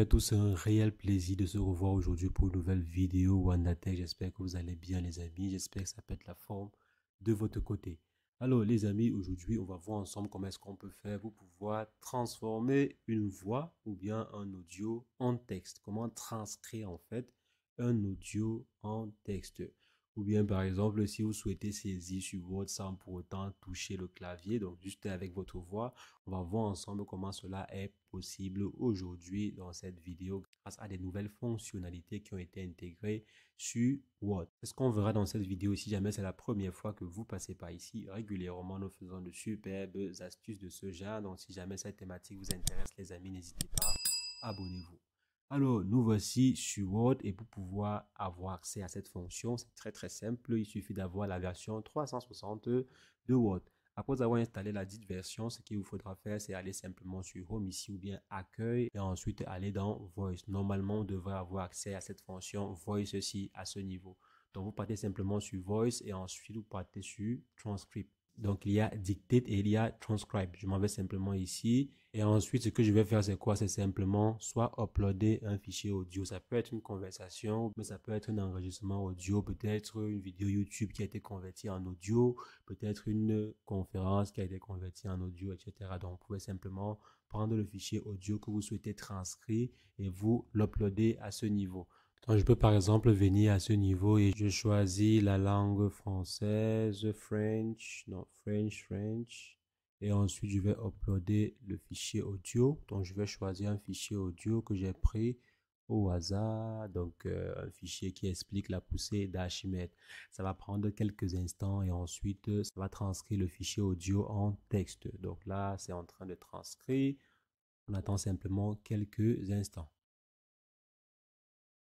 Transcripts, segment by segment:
à tous, c'est un réel plaisir de se revoir aujourd'hui pour une nouvelle vidéo WandaTech. J'espère que vous allez bien les amis, j'espère que ça pète la forme de votre côté. Alors les amis, aujourd'hui on va voir ensemble comment est-ce qu'on peut faire pour pouvoir transformer une voix ou bien un audio en texte. Comment transcrire en fait un audio en texte. Ou bien par exemple si vous souhaitez saisir sur Word sans pour autant toucher le clavier, donc juste avec votre voix. On va voir ensemble comment cela est possible aujourd'hui dans cette vidéo grâce à des nouvelles fonctionnalités qui ont été intégrées sur Word. C'est ce qu'on verra dans cette vidéo. Si jamais c'est la première fois que vous passez par ici, régulièrement nous faisons de superbes astuces de ce genre. Donc si jamais cette thématique vous intéresse les amis, n'hésitez pas, abonnez-vous. Alors, nous voici sur Word et pour pouvoir avoir accès à cette fonction, c'est très simple. Il suffit d'avoir la version 360 de Word. Après avoir installé la dite version, ce qu'il vous faudra faire, c'est aller simplement sur Home ici ou bien Accueil et ensuite aller dans Voice. Normalement, on devrait avoir accès à cette fonction Voice ici à ce niveau. Donc, vous partez simplement sur Voice et ensuite vous partez sur Transcript. Donc, il y a Dictate et il y a Transcribe. Je m'en vais simplement ici. Et ensuite, ce que je vais faire, c'est quoi? C'est simplement soit uploader un fichier audio. Ça peut être une conversation, mais ça peut être un enregistrement audio, peut-être une vidéo YouTube qui a été convertie en audio, peut-être une conférence qui a été convertie en audio, etc. Donc, vous pouvez simplement prendre le fichier audio que vous souhaitez transcrire et vous l'uploader à ce niveau. Donc, je peux par exemple venir à ce niveau et je choisis la langue française, French. Et ensuite, je vais uploader le fichier audio. Donc, je vais choisir un fichier audio que j'ai pris au hasard. Donc, un fichier qui explique la poussée d'Archimède. Ça va prendre quelques instants et ensuite, ça va transcrire le fichier audio en texte. Donc là, c'est en train de transcrire. On attend simplement quelques instants.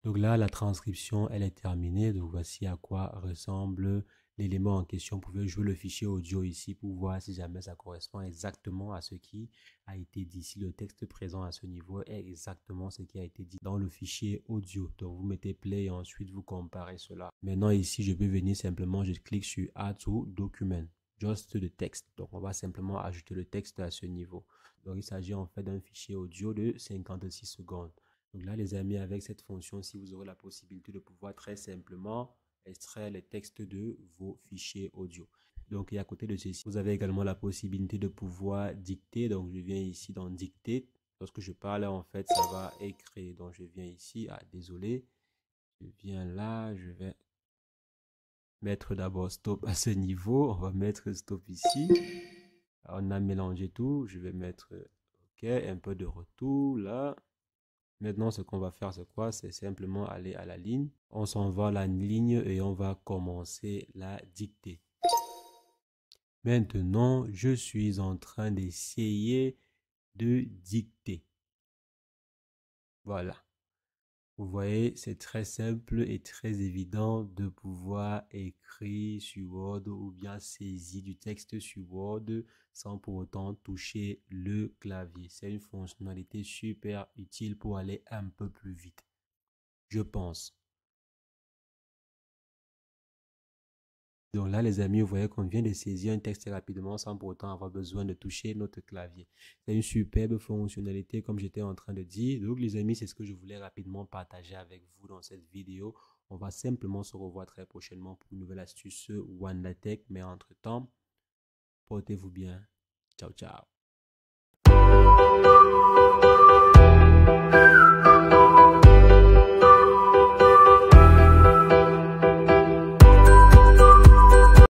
Donc là, la transcription, elle est terminée. Donc voici à quoi ressemble l'élément en question. Vous pouvez jouer le fichier audio ici pour voir si jamais ça correspond exactement à ce qui a été dit. Si le texte présent à ce niveau est exactement ce qui a été dit dans le fichier audio. Donc vous mettez play et ensuite vous comparez cela. Maintenant ici, je peux venir simplement, je clique sur Add to Document. Just the text. Donc on va simplement ajouter le texte à ce niveau. Donc il s'agit en fait d'un fichier audio de 56 secondes. Donc là, les amis, avec cette fonction-ci, vous aurez la possibilité de pouvoir très simplement extraire les textes de vos fichiers audio. Donc, et à côté de ceci, vous avez également la possibilité de pouvoir dicter. Donc, je viens ici dans dicter. Lorsque je parle, en fait, ça va écrire. Donc, je viens ici. Ah, désolé. Je viens là. Je vais mettre d'abord stop à ce niveau. On va mettre stop ici. On a mélangé tout. Je vais mettre OK, un peu de retour là. Maintenant, ce qu'on va faire, c'est quoi? C'est simplement aller à la ligne. On s'en va à la ligne et on va commencer la dictée. Maintenant, je suis en train d'essayer de dicter. Voilà. Vous voyez, c'est très simple et très évident de pouvoir écrire sur Word ou bien saisir du texte sur Word sans pour autant toucher le clavier. C'est une fonctionnalité super utile pour aller un peu plus vite, je pense. Donc là, les amis, vous voyez qu'on vient de saisir un texte rapidement sans pour autant avoir besoin de toucher notre clavier. C'est une superbe fonctionnalité comme j'étais en train de dire. Donc les amis, c'est ce que je voulais rapidement partager avec vous dans cette vidéo. On va simplement se revoir très prochainement pour une nouvelle astuce WandaTech. Mais entre-temps, portez-vous bien. Ciao, ciao.